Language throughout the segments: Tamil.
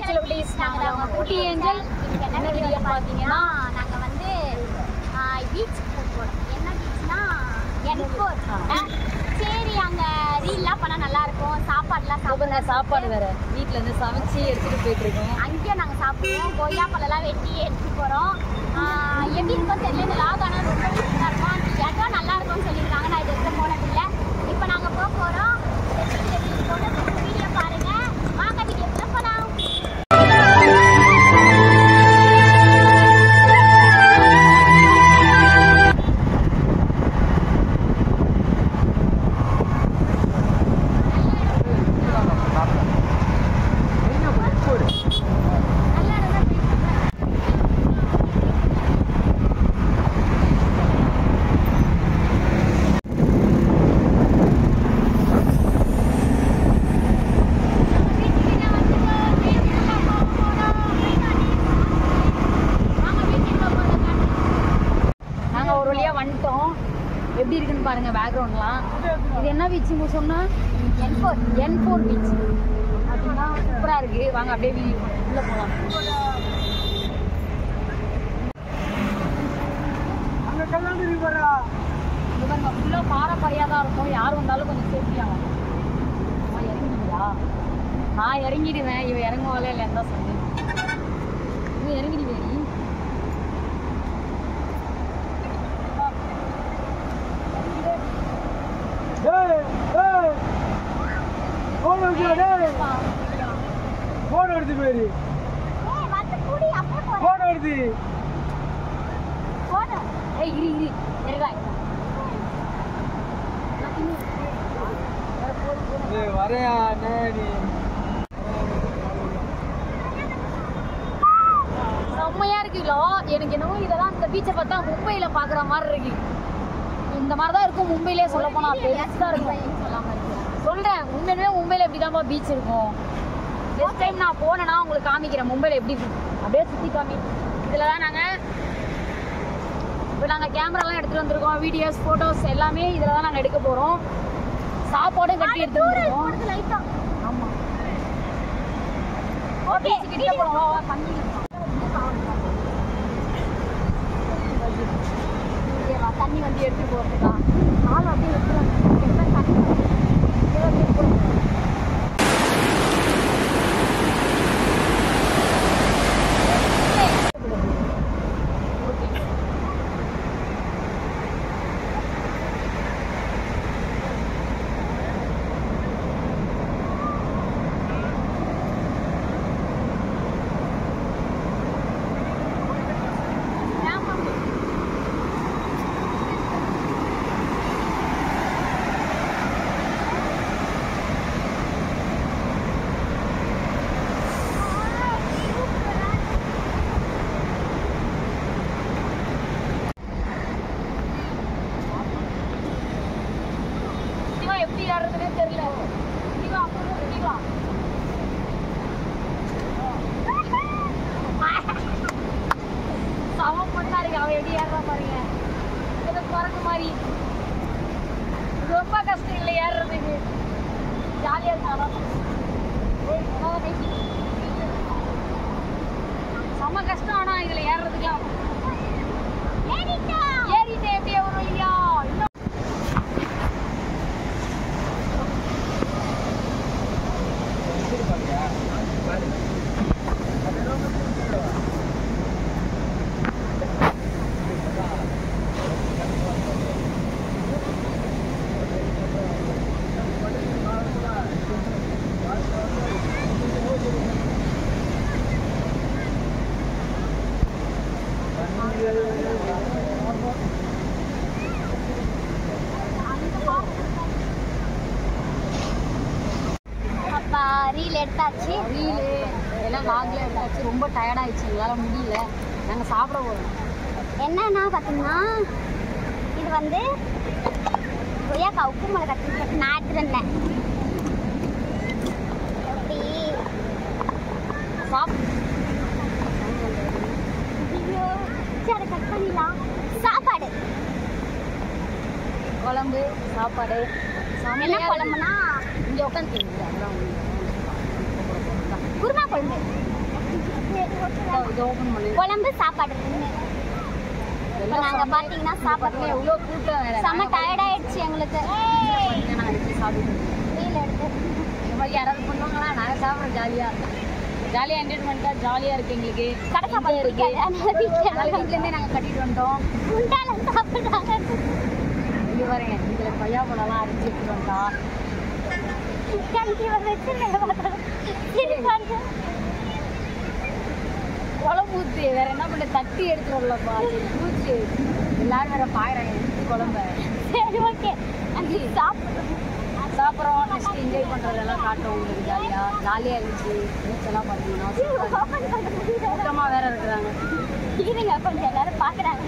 செலிபிரிட்டிஸ் நாங்கள் அவங்க குட்டி ஏஞ்சல். என்ன வீடியோ பார்த்தீங்கன்னா நாங்கள் வந்து பீச்சுக்கு போகிறோம். என்ன பீச்னா என்ஃபோர்ட். சரி அங்கே ரீல்லாம் பண்ணால் நல்லாயிருக்கும். சாப்பாடுலாம் சாப்பாடு வேறு வீட்டிலேருந்து சமைச்சு எடுத்துகிட்டு போயிட்டுருக்கோம். அங்கேயும் நாங்கள் சாப்பிடுவோம். கொய்யா பழம்லாம் வெட்டி எடுத்துகிட்டு போகிறோம். எப்படி இருக்கும் தெரியல. இந்த லாக் ஆனால் ரொம்ப சூப்பராக இருக்கும். இடம் நல்லா இருக்கும்னு சொல்லியிருக்காங்க. நான் இது வரைக்கும் போனதில்லை. இப்போ நாங்கள் போக போகிறோம். வீடியோ பாருங்கள். வாங்க வீடியோக்குள்ள போகலாம். வந்துட்டோம். எப்படி இருக்குன்னு பாருங்க பேக்ரவுண்ட்லாம். இது என்ன பீச் சொன்னா? என்ஃபோர் பீச். அப்படின்னா சூப்பராக இருக்கு. வாங்க அப்படியே உள்ள போகலாம். இவங்க ஃபுல்லாக பாறையாக தான் இருக்கும். யார் வந்தாலும் கொஞ்சம் சேஃப்டியாக வாங்க. இறங்கிடுவா? நான் இறங்கிடுவேன். இவன் இறங்குவாளே இல்லைன்னு தான் சொன்னேன். இவன் இறங்கிடுவேன். போன் எடுத்து போயிரு. போன் எடுத்து வரையா நீ செம்மையா இருக்குல்ல. எனக்கு என்னவோ இதெல்லாம் இந்த பீச்சை பார்த்தா மும்பையில பாக்குற மாதிரி இருக்கு. இந்த மாதிரி தான் இருக்கும் மும்பையிலே. சொல்ல போனா பெருசா இருக்கும். சொல்றேன் உண்மையிலே மும்பையில எப்படிதான்ப்பா பீச் இருக்கும். நெக்ஸ்ட் டைம் நான் போனேன்னா உங்களுக்கு காமிக்கிறேன் மும்பையில எப்படி அப்படியே சுத்தி காமி. இதுல தான் நாங்கள் கேமராலாம் எடுத்துட்டு வந்திருக்கோம். வீடியோஸ் ஃபோட்டோஸ் எல்லாமே இதில் தான் நாங்கள் எடுக்க போகிறோம். சாப்பாடும் கட்டி எடுத்து வந்துருக்கோம். ஆமாம் ஓகே கிட்ட போகிறோம். தண்ணி வந்து எடுத்து போகிறதுக்கா ஆள் அப்படியே வச்சுருவாங்க. எப்படி ஏறதுன்னே தெரியல. சமம் பண்ணா இருக்கு. அவன் எப்படி ஏறுறா பாருங்க. ஏதோ குரங்கு மாதிரி. ரொம்ப கஷ்டம் இல்லை ஏறுறதுக்கு. ஜாலியா இருந்தாலும் செம்ம கஷ்டம். ஆனா இதுல ஏறுறதுக்குலாம் ஏறிட்டேன். எப்படியே ஒரு இல்லையா ரீல் எடுத்தாச்சு. ரீலு எல்லாம் லாகில் எடுத்தாச்சு. ரொம்ப டயர்டாகிடுச்சு. எங்களால் முடியல. நாங்கள் சாப்பிட போகிறோம். என்னன்னா பார்த்தீங்கன்னா இது வந்து கொய்யாக்கா உப்பு மிளகா தூக்கி நான் எடுத்துருந்தேன். எப்படி சரி கட் பண்ணிடலாம். சாப்பாடு குழம்பு சாப்பாடு. என்ன குழம்புனா இங்கே உட்காந்து அதெல்லாம் குருமா குழம்பு. இது ஓப்பன் பண்ணி குழம்பு சாப்பாடு இப்போ நாங்கள் பார்த்தீங்கன்னா சாப்பாடு எவ்வளோ கூட்டம் வேற செம்ம டயர்ட் ஆயிடுச்சு எங்களுக்கு நான் எடுத்து சாப்பிட்டு வெயில் எடுத்து இந்த மாதிரி யாராவது பண்ணுவாங்களா நாங்கள் சாப்பிட்றோம் ஜாலியாக என்டர்டைன்மெண்ட்டாக ஜாலியாக இருக்குது எங்களுக்கு கடை சாப்பாடு இருக்குது அதனால வீட்டிலேருந்தே நாங்கள் கட்டிட்டு வந்துட்டோம் குண்டால சாப்பிட்றாங்க இங்கே பாருங்க இதில் கொய்யா பழம்லாம் அரைச்சி எடுத்துட்டு வந்தா குழம்பு ஊற்றி வேற என்ன பண்ண தட்டி எடுத்துட்டு வரலப்பா ஊற்றி எல்லாரும் வேற பாயிறாங்க குழம்ப சரி ஓகே சாப்பிட்றோம் நெக்ஸ்ட் என்ஜாய் பண்ணுறதெல்லாம் காட்டும் உங்களுக்கு ஜாலியாக இருந்துச்சு நீச்சலாம் பார்த்தீங்கன்னா கூட்டமாக வேற இருக்கிறாங்க இருங்க கொஞ்சம் எல்லாரும் பார்க்குறாங்க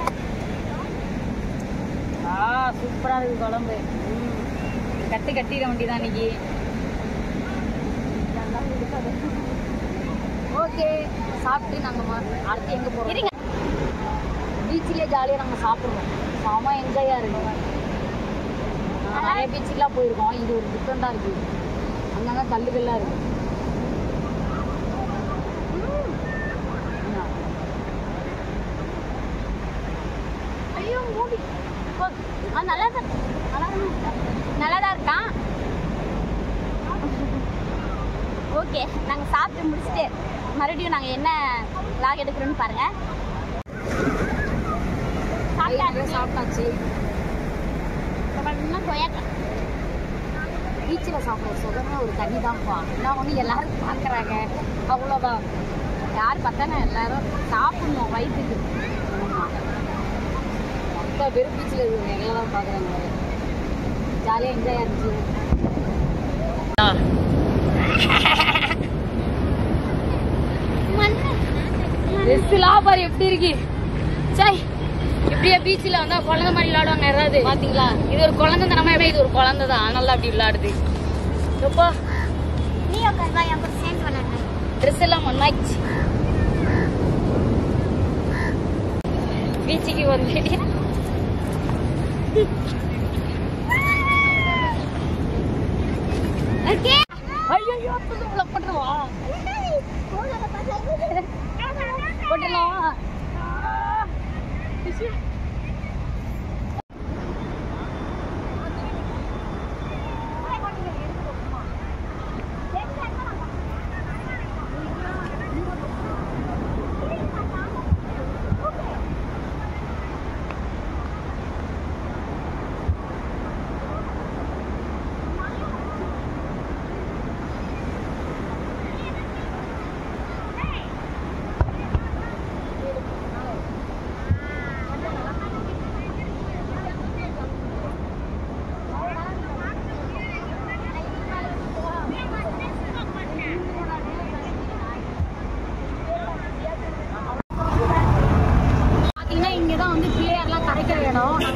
சூப்பராக இருக்குது குழம்பு கட்டிட வேண்டியதான் இன்னைக்கு ஓகே சாப்பிட்டு நாங்கள் அடுத்து எங்கே போகிறோம் இருங்க பீச்சிலே ஜாலியாக நாங்கள் சாப்பிட்றோம் செம என்ஜாயாக இருக்கும் நிறைய பீச்சுக்கெலாம் போயிருக்கோம் இது ஒரு டிஃப்ரெண்ட்டாக இருக்குது அங்கங்கே கல்லுகள்லாம் இருக்குது ஐயோ மூடி நல்லா தான் இருக்கான் ஓகே நாங்கள் சாப்பிட்டு முடிச்சுட்டு மறுபடியும் நாங்கள் என்ன லாக் எடுக்கிறோன்னு பாருங்க சாப்பிட்டாச்சு பார்த்தீங்கன்னா கொய்யாக்கா பீச்சில் சாப்பிட்ற சுகமே ஒரு தண்ணி தான்ப்பா நான் ஒன்று எல்லாரும் பார்க்குறாங்க அவ்வளோதான் யார் பார்த்தானே எல்லாரும் சாப்பிட்ணும் வயிற்றுக்கு அப்போ வெறும் பீச்சில் இருக்கிறவங்க எல்லாம் தான் பார்க்குறாங்க ஜாலியாக என்ஜாய் இருந்துச்சு ட்ரெஸ்ஸுலாம் பாரு எப்படி இருக்கு சாய் இப்படியே பீச்சில் வந்தால் குழந்தை மாதிரி விளையாடுவாங்க யாராவது பார்த்தீங்களா இது ஒரு குழந்தை தனமா எப்படி இது ஒரு குழந்தை தான் நல்லா அப்படி விளையாடுது எப்போ நீ உட்காந்து என் கூட சேர்ந்து விளையாடுறேன் ட்ரெஸ் எல்லாம் ஒன்னாச்சு பீச்சுக்கு வந்து ஓகே ஐயோ பண்ணுவா போட்டுலாம்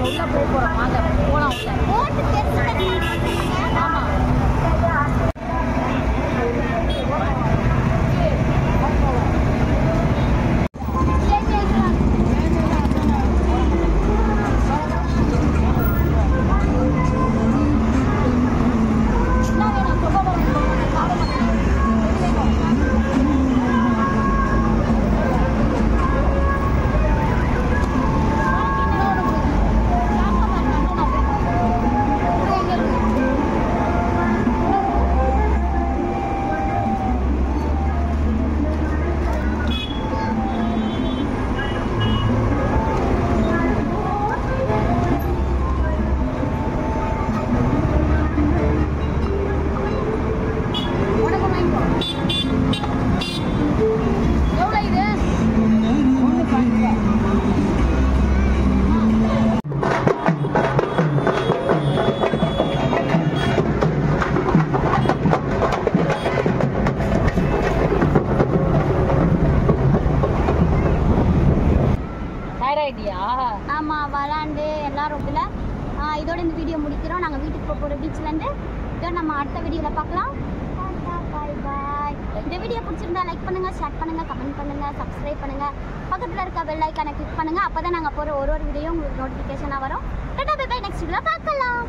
உள்ள போய் போறோம் வாங்க போலாம் உள்ள ஆமா ஆமாம் விளாண்டு எல்லாரும் இதோட இந்த வீடியோ முடிக்கிறோம். நாங்கள் வீட்டுக்கு போக போகிற பீச்லேருந்து இதோட நம்ம அடுத்த வீடியோவில் பார்க்கலாம். பாய் பாய். இந்த வீடியோ பிடிச்சிருந்தா லைக் பண்ணுங்கள், ஷேர் பண்ணுங்கள், கமெண்ட் பண்ணுங்கள், சப்ஸ்கிரைப் பண்ணுங்கள், பக்கத்தில் இருக்க பெல் ஐக்கானை கிளிக் பண்ணுங்கள். அப்போ தான் நாங்கள் போகிற ஒரு வீடியோ உங்களுக்கு நோட்டிஃபிகேஷனாக வரும். Tata bye by. நெக்ஸ்ட் வீடியோவில் பார்க்கலாம்.